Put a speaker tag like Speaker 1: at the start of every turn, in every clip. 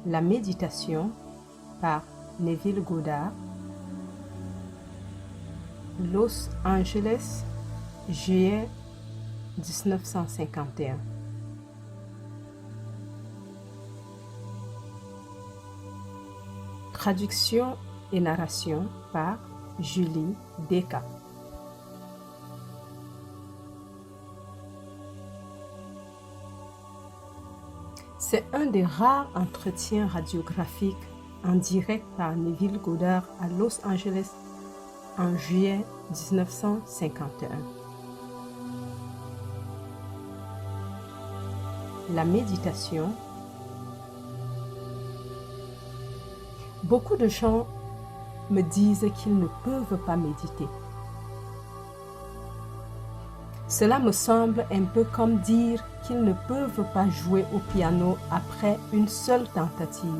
Speaker 1: La méditation par Neville Goddard. Los Angeles, juillet 1951. Traduction et narration par Julie Descamps. C'est un des rares entretiens radiographiques en direct par Neville Goddard à Los Angeles en juillet 1951. La méditation. Beaucoup de gens me disent qu'ils ne peuvent pas méditer. Cela me semble un peu comme dire qu'ils ne peuvent pas jouer au piano après une seule tentative.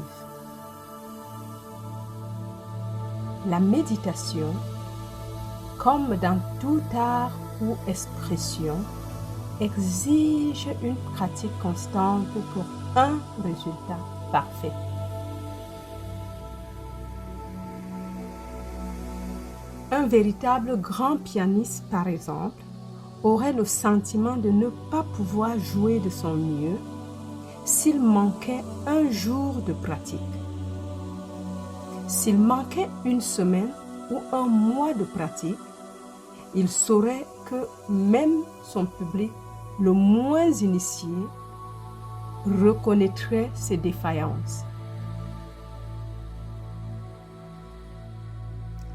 Speaker 1: La méditation, comme dans tout art ou expression, exige une pratique constante pour un résultat parfait. Un véritable grand pianiste, par exemple, aurait le sentiment de ne pas pouvoir jouer de son mieux s'il manquait un jour de pratique. S'il manquait une semaine ou un mois de pratique, il saurait que même son public le moins initié reconnaîtrait ses défaillances.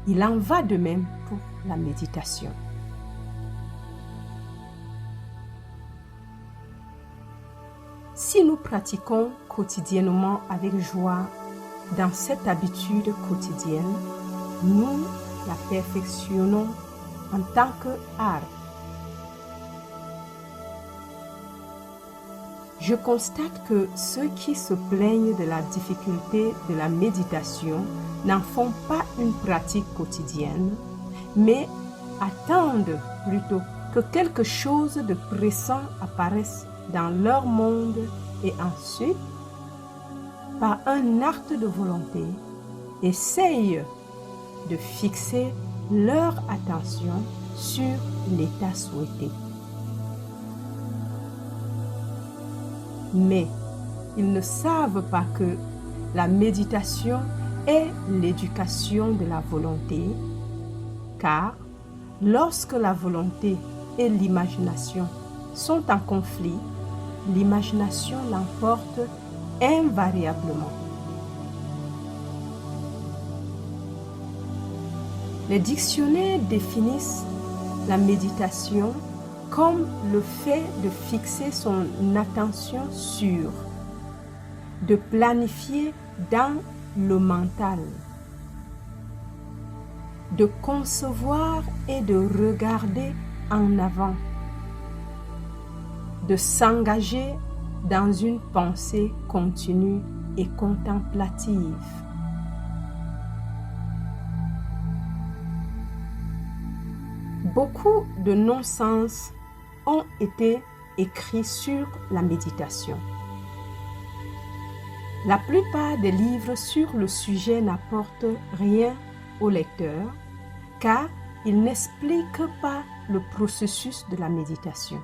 Speaker 1: Il en va de même pour la méditation. Si nous pratiquons quotidiennement avec joie dans cette habitude quotidienne, nous la perfectionnons en tant qu'art. Je constate que ceux qui se plaignent de la difficulté de la méditation n'en font pas une pratique quotidienne, mais attendent plutôt que quelque chose de pressant apparaisse dans leur monde et ensuite, par un acte de volonté, essayent de fixer leur attention sur l'état souhaité. Mais ils ne savent pas que la méditation est l'éducation de la volonté, car lorsque la volonté et l'imagination sont en conflit, l'imagination l'emporte invariablement. Les dictionnaires définissent la méditation comme le fait de fixer son attention sur, de planifier dans le mental, de concevoir et de regarder en avant, de s'engager dans une pensée continue et contemplative. Beaucoup de non-sens ont été écrits sur la méditation. La plupart des livres sur le sujet n'apportent rien au lecteur, car ils n'expliquent pas le processus de la méditation.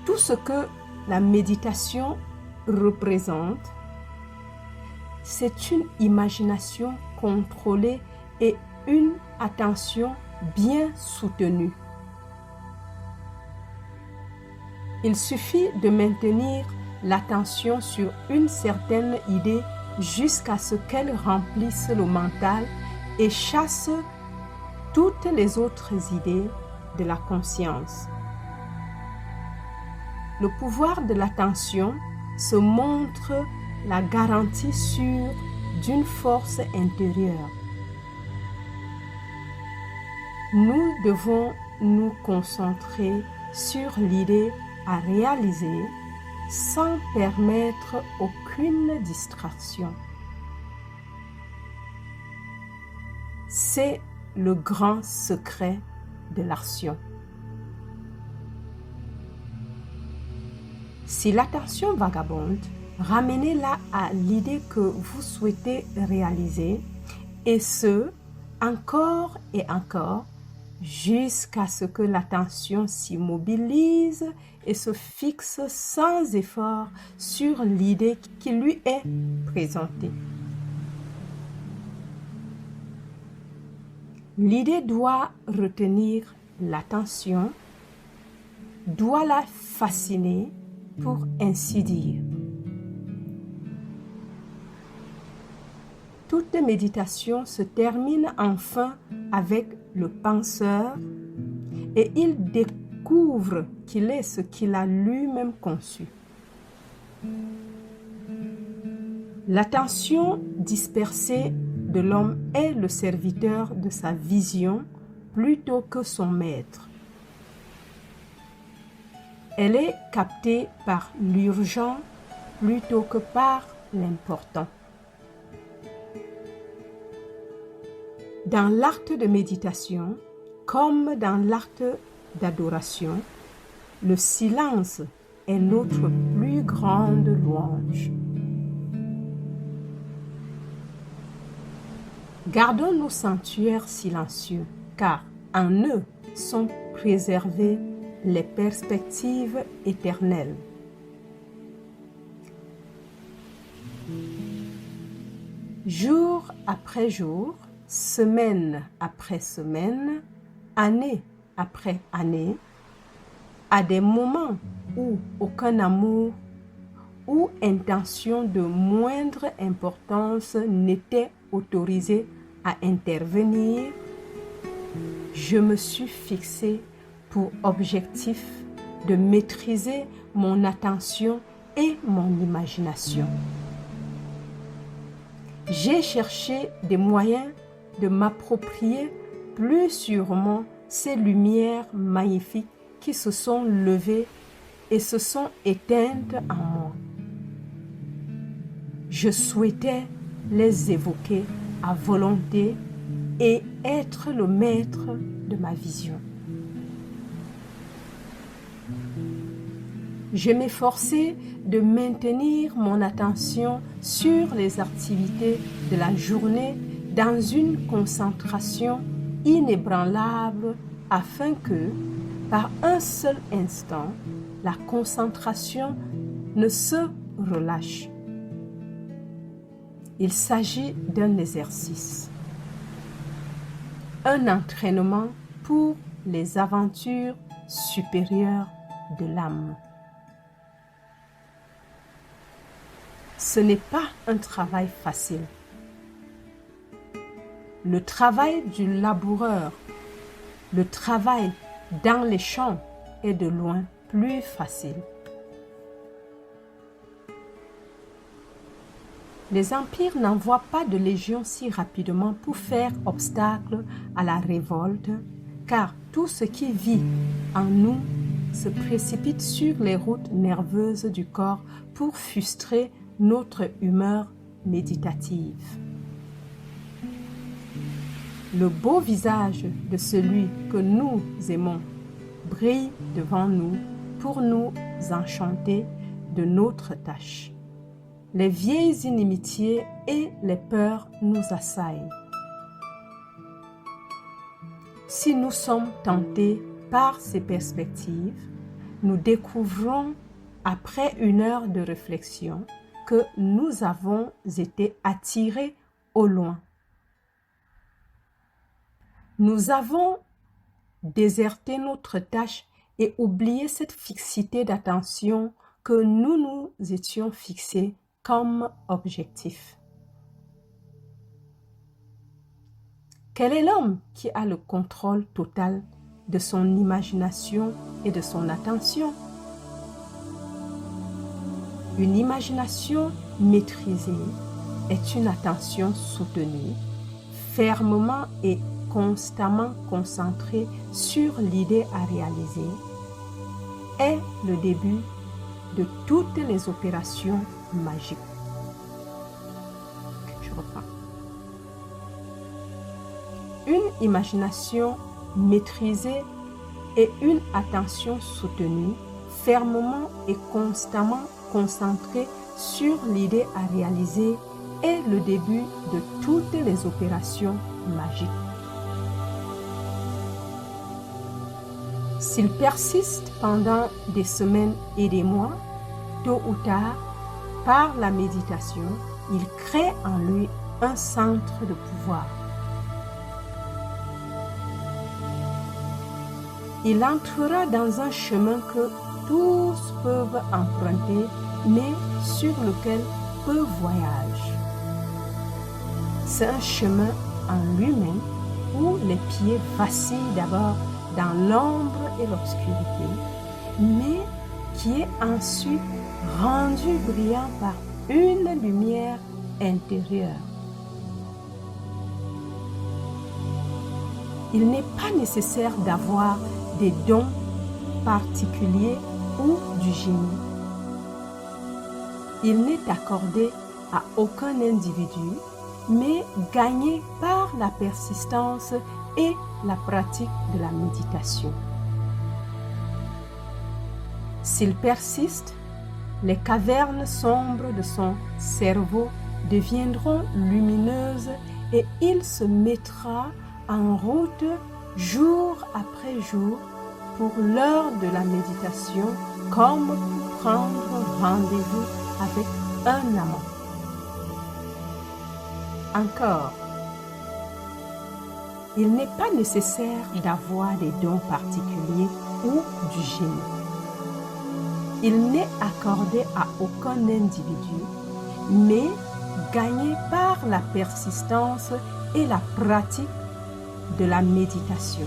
Speaker 1: Tout ce que la méditation représente, c'est une imagination contrôlée et une attention bien soutenue. Il suffit de maintenir l'attention sur une certaine idée jusqu'à ce qu'elle remplisse le mental et chasse toutes les autres idées de la conscience. Le pouvoir de l'attention se montre la garantie sûre d'une force intérieure. Nous devons nous concentrer sur l'idée à réaliser sans permettre aucune distraction. C'est le grand secret de l'action. Si l'attention vagabonde, ramenez-la à l'idée que vous souhaitez réaliser, et ce, encore et encore, jusqu'à ce que l'attention s'immobilise et se fixe sans effort sur l'idée qui lui est présentée. L'idée doit retenir l'attention, doit la fasciner, pour ainsi dire. Toute méditation se termine enfin avec le penseur et il découvre qu'il est ce qu'il a lui-même conçu. L'attention dispersée de l'homme est le serviteur de sa vision plutôt que son maître. Elle est captée par l'urgent plutôt que par l'important. Dans l'acte de méditation, comme dans l'acte d'adoration, le silence est notre plus grande louange. Gardons nos sanctuaires silencieux, car en eux sont préservées les perspectives éternelles. Jour après jour, semaine après semaine, année après année, à des moments où aucun amour ou intention de moindre importance n'était autorisée à intervenir, je me suis fixé pour objectif de maîtriser mon attention et mon imagination. J'ai cherché des moyens de m'approprier plus sûrement ces lumières magnifiques qui se sont levées et se sont éteintes en moi. Je souhaitais les évoquer à volonté et être le maître de ma vision. Je m'efforçais de maintenir mon attention sur les activités de la journée dans une concentration inébranlable afin que, par un seul instant, la concentration ne se relâche. Il s'agit d'un exercice, un entraînement pour les aventures supérieures de l'âme. Ce n'est pas un travail facile. Le travail du laboureur, le travail dans les champs est de loin plus facile. Les empires n'envoient pas de légions si rapidement pour faire obstacle à la révolte, car tout ce qui vit en nous se précipite sur les routes nerveuses du corps pour frustrer notre humeur méditative. Le beau visage de celui que nous aimons brille devant nous pour nous enchanter de notre tâche. Les vieilles inimitiés et les peurs nous assaillent. Si nous sommes tentés par ces perspectives, nous découvrons, après une heure de réflexion, que nous avons été attirés au loin. Nous avons déserté notre tâche et oublié cette fixité d'attention que nous nous étions fixés comme objectif. Quel est l'homme qui a le contrôle total de son imagination et de son attention? Une imagination maîtrisée est une attention soutenue, fermement et constamment concentrée sur l'idée à réaliser, est le début de toutes les opérations magiques. Je reprends. Une imagination maîtrisée et une attention soutenue, fermement et constamment concentré sur l'idée à réaliser est le début de toutes les opérations magiques. S'il persiste pendant des semaines et des mois, tôt ou tard, par la méditation, il crée en lui un centre de pouvoir. Il entrera dans un chemin que tous peuvent emprunter, mais sur lequel peu voyagent. C'est un chemin en lui-même où les pieds vacillent d'abord dans l'ombre et l'obscurité, mais qui est ensuite rendu brillant par une lumière intérieure. Il n'est pas nécessaire d'avoir des dons particuliers ou du génie. Il n'est accordé à aucun individu, mais gagné par la persistance et la pratique de la méditation. S'il persiste, les cavernes sombres de son cerveau deviendront lumineuses et il se mettra en route jour après jour pour l'heure de la méditation, comme pour prendre rendez-vous avec un amant. Encore, il n'est pas nécessaire d'avoir des dons particuliers ou du génie. Il n'est accordé à aucun individu, mais gagné par la persistance et la pratique de la méditation.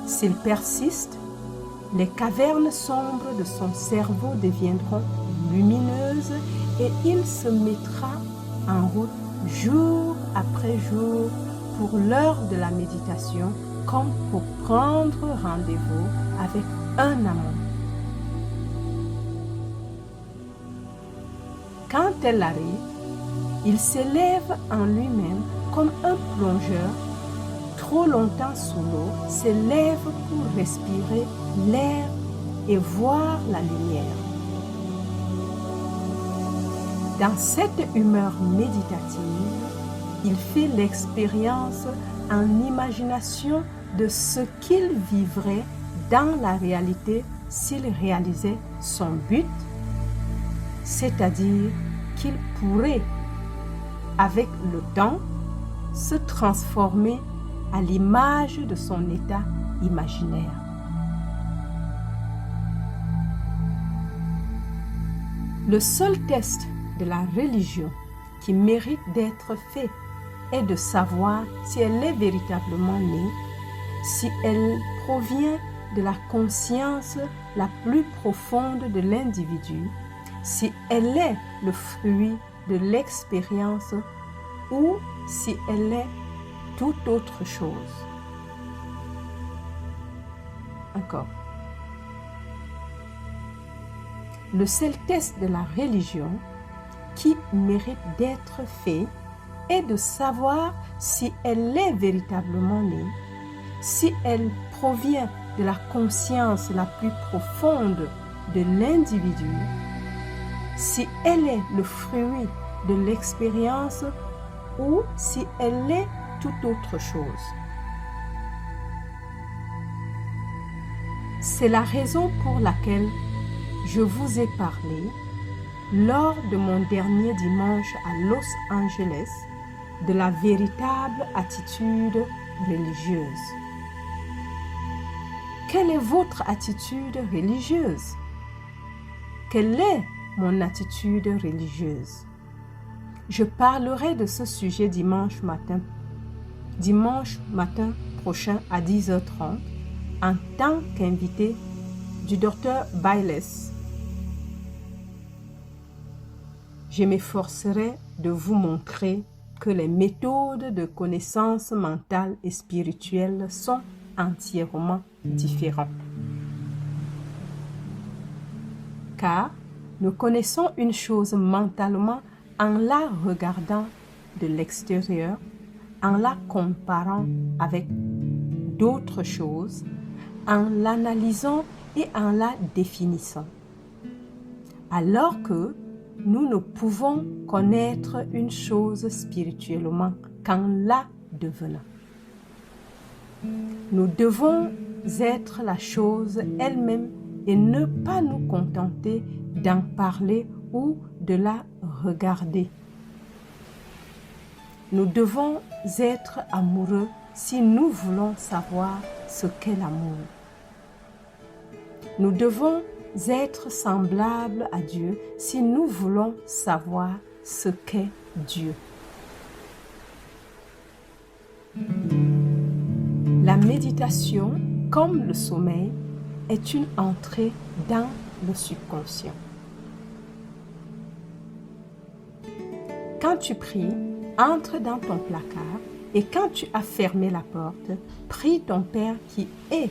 Speaker 1: S'il persiste, les cavernes sombres de son cerveau deviendront lumineuses et il se mettra en route jour après jour pour l'heure de la méditation, comme pour prendre rendez-vous avec un amant. Quand elle arrive, il s'élève en lui-même comme un plongeur trop longtemps sous l'eau s'élève pour respirer l'air et voir la lumière. Dans cette humeur méditative, il fait l'expérience en imagination de ce qu'il vivrait dans la réalité s'il réalisait son but, c'est-à-dire qu'il pourrait, avec le temps, se transformer à l'image de son état imaginaire. Le seul test de la religion qui mérite d'être fait est de savoir si elle est véritablement née, si elle provient de la conscience la plus profonde de l'individu, si elle est le fruit de l'expérience ou si elle est toute autre chose. Encore. Le seul test de la religion qui mérite d'être fait est de savoir si elle est véritablement née, si elle provient de la conscience la plus profonde de l'individu, si elle est le fruit de l'expérience ou si elle est toute autre chose. C'est la raison pour laquelle je vous ai parlé lors de mon dernier dimanche à Los Angeles de la véritable attitude religieuse. Quelle est votre attitude religieuse? Quelle est mon attitude religieuse? Je parlerai de ce sujet dimanche matin prochain à 10h30 en tant qu'invité du Dr Biles. Je m'efforcerai de vous montrer que les méthodes de connaissance mentale et spirituelle sont entièrement différentes. Car nous connaissons une chose mentalement en la regardant de l'extérieur, en la comparant avec d'autres choses, en l'analysant et en la définissant. Alors que nous ne pouvons connaître une chose spirituellement qu'en la devenant. Nous devons être la chose elle-même et ne pas nous contenter d'en parler ou de la regarder. Nous devons être amoureux si nous voulons savoir ce qu'est l'amour. Nous devons être semblables à Dieu si nous voulons savoir ce qu'est Dieu. La méditation, comme le sommeil, est une entrée dans le subconscient. Quand tu pries, entre dans ton placard et quand tu as fermé la porte, prie ton Père qui est